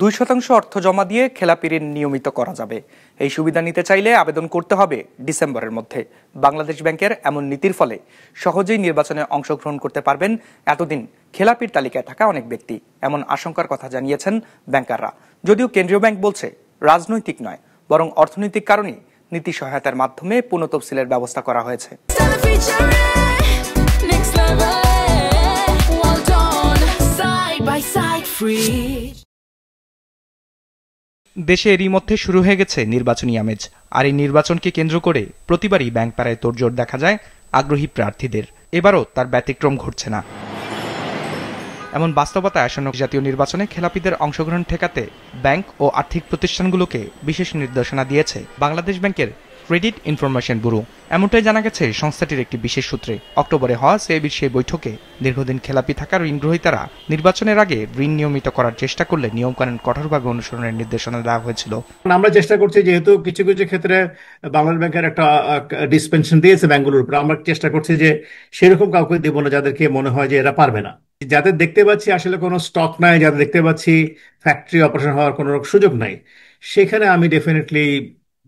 2% অর্থ জমা দিয়ে খেলাপি ঋণ নিয়মিত করা যাবে। এই সুবিধা নিতে চাইলে আবেদন করতে হবে ডিসেম্বরের মধ্যে। বাংলাদেশ ব্যাংকের এমন নীতির ফলে সহজেই নির্বাচনে অংশগ্রহণ করতে পারবেন এতদিন খেলাপির তালিকায় থাকা অনেক ব্যক্তি, এমন আশঙ্কার কথা জানিয়েছেন ব্যাংকাররা। যদিও কেন্দ্রীয় ব্যাংক বলছে রাজনৈতিক নয়, বরং অর্থনৈতিক কারণেই নীতি সহায়তার মাধ্যমে পুনঃতফসিলের ব্যবস্থা করা হয়েছে। দেশে এরই মধ্যে শুরু হয়ে গেছে নির্বাচনী আমেজ। আর এই নির্বাচনকে কেন্দ্র করে প্রতিবারই ব্যাংক পাড়ায় তোড়জোড় দেখা যায় আগ্রহী প্রার্থীদের। এবারও তার ব্যতিক্রম ঘটছে না। এমন বাস্তবতায় আসন্ন জাতীয় নির্বাচনে খেলাপিদের অংশগ্রহণ ঠেকাতে ব্যাংক ও আর্থিক প্রতিষ্ঠানগুলোকে বিশেষ নির্দেশনা দিয়েছে বাংলাদেশ ব্যাংকের ক্রেডিট ইনফরমেশন ব্যুরো। এমনটাই জানা গেছে সংস্থাটির একটি বিশেষ সূত্রে। অক্টোবরে হওয়া সেবির সেই বৈঠকে দীর্ঘদিন খেলাপি থাকা ঋণগ্রহীতারা নির্বাচনের আগে ঋণ নিয়মিত করার চেষ্টা করলে নিয়মকানুন কঠোরভাবে অনুসরণের নির্দেশনা দেওয়া হয়েছিল। আমরা চেষ্টা করছি, যেহেতু কিছু কিছু ক্ষেত্রে বাংলাদেশ ব্যাংকের একটা ডিসপেনশন দিয়েছে ব্যাংকগুলোর উপর, আমরা চেষ্টা করছি যে সেরকম কাউকে দেবো না যাদেরকে মনে হয় যে এরা পারবে না। যাদের দেখতে পাচ্ছি আসলে কোনো স্টক নাই, যাদের দেখতে পাচ্ছি ফ্যাক্টরি অপারেশন হওয়ার কোনো সুযোগ নাই, সেখানে আমি ডেফিনেটলি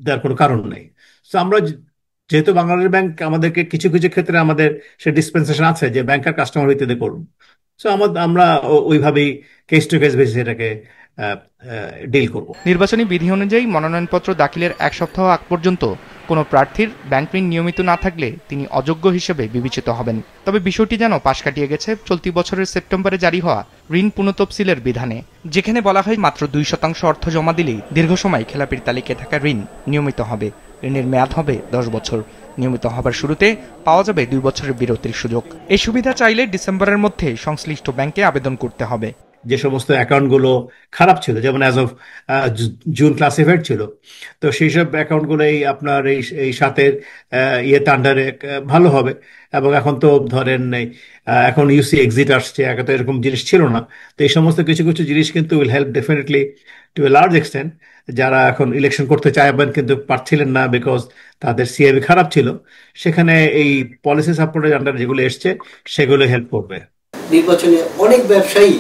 দেওয়ার কোনো কারণ নেই। তো আমরা যেহেতু বাংলাদেশ ব্যাংক আমাদেরকে কিছু কিছু ক্ষেত্রে আমাদের সে ডিসপেন্সেশন আছে যে ব্যাংকার কাস্টমার হইতে করুন। সো আমরা ওইভাবেই কেস টু কেস বেসিসে এটাকে ডিল করব। নির্বাচনী বিধি অনুযায়ী মনোনয়নপত্র দাখিলের এক সপ্তাহ আগ পর্যন্ত কোনো প্রার্থীর ব্যাংক ঋণ নিয়মিত না থাকলে তিনি অযোগ্য হিসেবে বিবেচিত হবেন। তবে বিষয়টি যেন পাশ কাটিয়ে গেছে চলতি বছরের সেপ্টেম্বরে জারি হওয়া ঋণ পুনঃতফসিলের বিধানে, যেখানে বলা হয় মাত্র 2% অর্থ জমা দিলেই দীর্ঘ সময় খেলাপির তালিকায় থাকা ঋণ নিয়মিত হবে। ঋণের মেয়াদ হবে 10 বছর। নিয়মিত হবার শুরুতে পাওয়া যাবে 2 বছরের বিরতির সুযোগ। এই সুবিধা চাইলে ডিসেম্বরের মধ্যে সংশ্লিষ্ট ব্যাংকে আবেদন করতে হবে। যে সমস্ত অ্যাকাউন্টগুলো খারাপ ছিল, যেমন অ্যাজ অফ জুন ক্লাসিফাইড ছিল, তো সেই সব অ্যাকাউন্টগুলো আপনার এই সাতের ইয়েতে আন্ডারে ভালো হবে। এবং এখন তো ধরেন এখন ইউসি এক্সিট আসছে, আগে তো এরকম জিনিস ছিল না। তো এই সমস্ত কিছু কিছু জিনিস কিন্তু will help definitely to a large extent. যারা এখন ইলেকশন করতে চাইবেন কিন্তু পারছিলেন না বিকজ তাদের সিএবি খারাপ ছিল, সেখানে এই পলিসি সাপোর্টের আন্ডারে যেগুলো এসছে সেগুলো হেল্প করবে। নির্বাচনে অনেক ব্যবসায়ী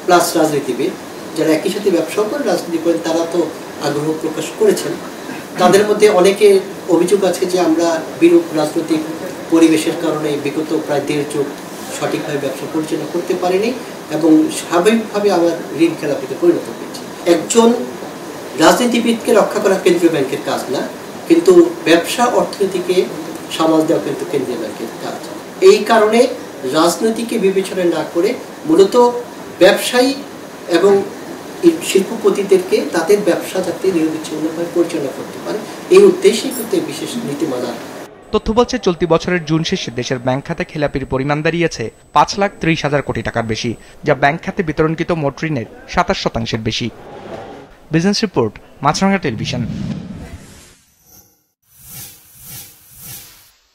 প্লাস রাজনীতিবিদ যারা একই সাথে ব্যবসাও করেন, রাজনীতি করেন, তারা তো আগ্রহ প্রকাশ করেছেন। তাদের মধ্যে অনেকে অভিযোগ আছে যে আমরা বিরূপ রাজনৈতিক পরিবেশের কারণে বিগত প্রায় 1.5 যুগ সঠিকভাবে ব্যবসা পরিচালনা করতে পারিনি এবং স্বাভাবিকভাবে আমার ঋণ খেলাপিতে পরিণত হয়েছে। একজন রাজনীতিবিদকে রক্ষা করা কেন্দ্রীয় ব্যাংকের কাজ না, কিন্তু ব্যবসা অর্থনীতিকে সামাল দেওয়া কিন্তু কেন্দ্রীয় ব্যাংকের কাজ। এই কারণে রাজনীতিকে বিবেচনা না করে মূলত ব্যবসায়ী এবং শিল্পপতিদেরকে তাদের ব্যবসা যাতে নিরবিচ্ছিন্নভাবে পরিচালনা করতে পারে, এই উদ্দেশ্যেই কিন্তু বিশেষ নীতিমালা। তথ্য বলছে চলতি বছরের জুন শেষে দেশের ব্যাংক খাতে খেলাপির পরিমাণ দাঁড়িয়েছে 5,30,000 কোটি টাকার বেশি, যা ব্যাংক খাতে বিতরণকৃত মোট ঋণের 27% বেশি। বিজনেস রিপোর্ট, মাছরাঙা টেলিভিশন।